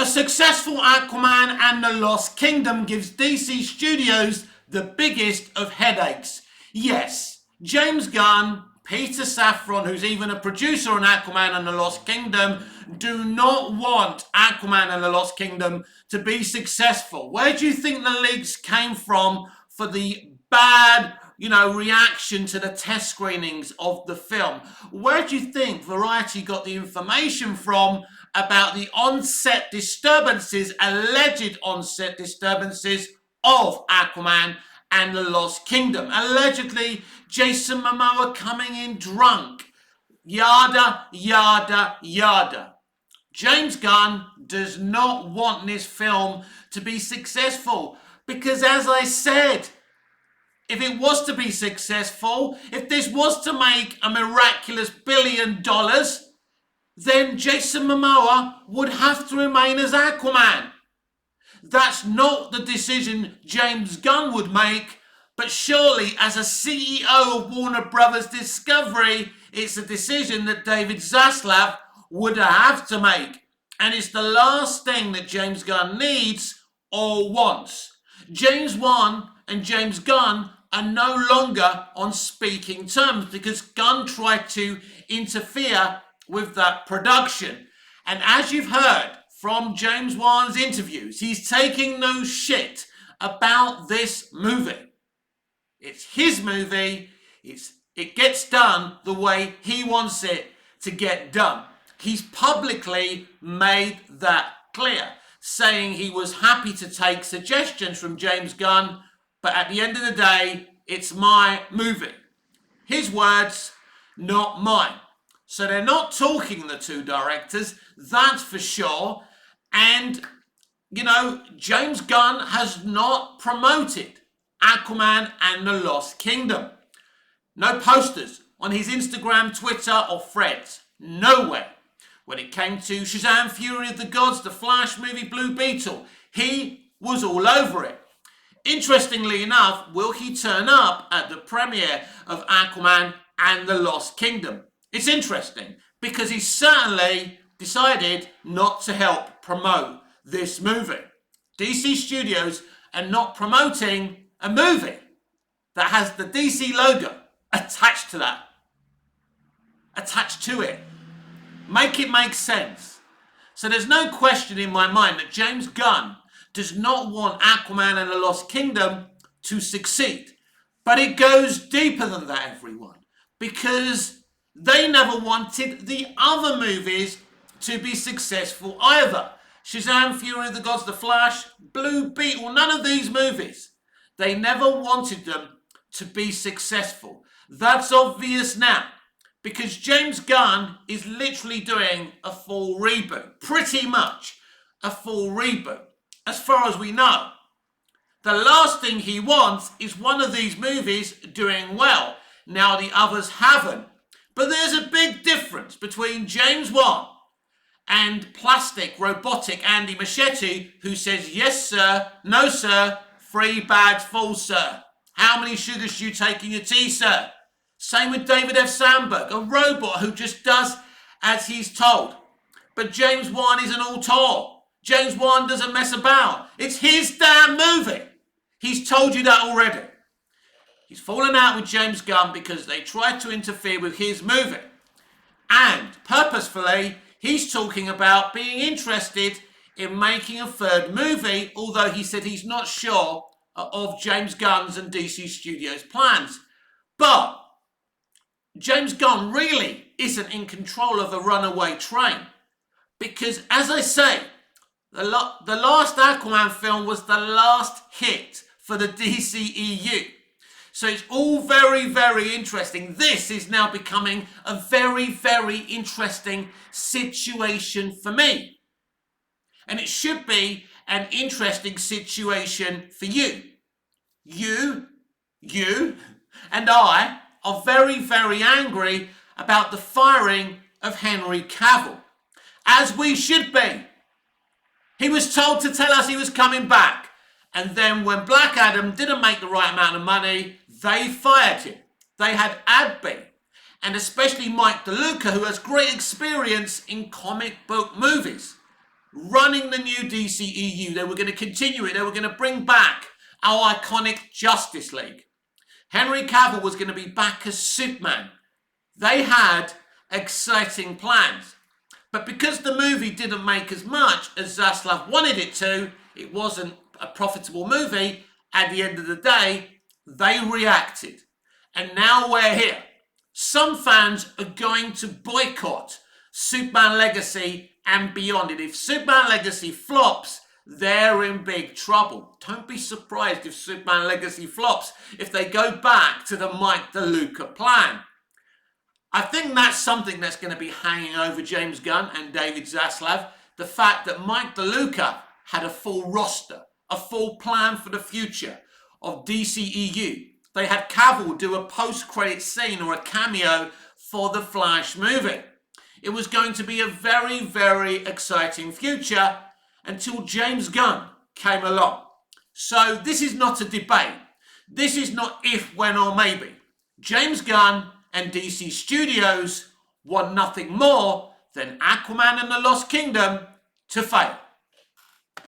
A successful Aquaman and the Lost Kingdom gives DC Studios the biggest of headaches. Yes, James Gunn, Peter Safran, who's even a producer on Aquaman and the Lost Kingdom, do not want Aquaman and the Lost Kingdom to be successful. Where do you think the leaks came from for the bad, reaction to the test screenings of the film? Where do you think Variety got the information from about the on-set disturbances, alleged on-set disturbances of Aquaman and the Lost Kingdom? Allegedly, Jason Momoa coming in drunk. Yada, yada, yada. James Gunn does not want this film to be successful because, as I said, if it was to be successful, if this was to make a miraculous $1 billion, then Jason Momoa would have to remain as Aquaman. That's not the decision James Gunn would make, but surely as a CEO of Warner Brothers Discovery, it's a decision that David Zaslav would have to make. And it's the last thing that James Gunn needs or wants. James Wan and James Gunn are no longer on speaking terms because Gunn tried to interfere with that production. And as you've heard from James Wan's interviews, he's taking no shit about this movie. It's his movie. It gets done the way he wants it to get done. He's publicly made that clear, saying he was happy to take suggestions from James Gunn, but at the end of the day, it's my movie. His words, not mine. So they're not talking, the two directors, that's for sure. And, James Gunn has not promoted Aquaman and the Lost Kingdom. No posters on his Instagram, Twitter, or Threads. Nowhere. When it came to Shazam! Fury of the Gods, the Flash movie, Blue Beetle, he was all over it. Interestingly enough, will he turn up at the premiere of Aquaman and the Lost Kingdom? It's interesting because he certainly decided not to help promote this movie. DC Studios are not promoting a movie that has the DC logo attached to it. Make it make sense. So there's no question in my mind that James Gunn does not want Aquaman and the Lost Kingdom to succeed. But it goes deeper than that, everyone, because they never wanted the other movies to be successful either. Shazam! Fury of the Gods, The Flash, Blue Beetle, none of these movies. They never wanted them to be successful. That's obvious now, because James Gunn is literally doing a full reboot. Pretty much a full reboot, as far as we know. The last thing he wants is one of these movies doing well. Now the others haven't. But there's a big difference between James Wan and plastic, robotic Andy Machete, who says, yes, sir, no, sir, 3 bags full, sir. How many sugars do you take in your tea, sir? Same with David F. Sandberg, a robot who just does as he's told. But James Wan isn't all tall. James Wan doesn't mess about. It's his damn movie. He's told you that already. He's fallen out with James Gunn because they tried to interfere with his movie. And purposefully, he's talking about being interested in making a third movie, although he said he's not sure of James Gunn's and DC Studios' plans. But James Gunn really isn't in control of the runaway train. Because, as I say, the last Aquaman film was the last hit for the DCEU. So it's all very, very interesting. This is now becoming a very, very interesting situation for me. And it should be an interesting situation for you. You and I are very, very angry about the firing of Henry Cavill. As we should be. He was told to tell us he was coming back. And then when Black Adam didn't make the right amount of money, they fired him. They had Adby. And especially Mike DeLuca, who has great experience in comic book movies. running the new DCEU. They were going to continue it. They were going to bring back our iconic Justice League. Henry Cavill was going to be back as Superman. They had exciting plans. But because the movie didn't make as much as Zaslav wanted it to, it wasn't a profitable movie. At the end of the day, they reacted. And now we're here. Some fans are going to boycott Superman Legacy and beyond. And if Superman Legacy flops, they're in big trouble. Don't be surprised if Superman Legacy flops, if they go back to the Mike DeLuca plan. I think that's something that's going to be hanging over James Gunn and David Zaslav. The fact that Mike DeLuca had a full roster, a full plan for the future of DCEU. They had Cavill do a post-credit scene or a cameo for the Flash movie. It was going to be a very, very exciting future until James Gunn came along. So this is not a debate. This is not if, when, or maybe. James Gunn and DC Studios want nothing more than Aquaman and the Lost Kingdom to fail.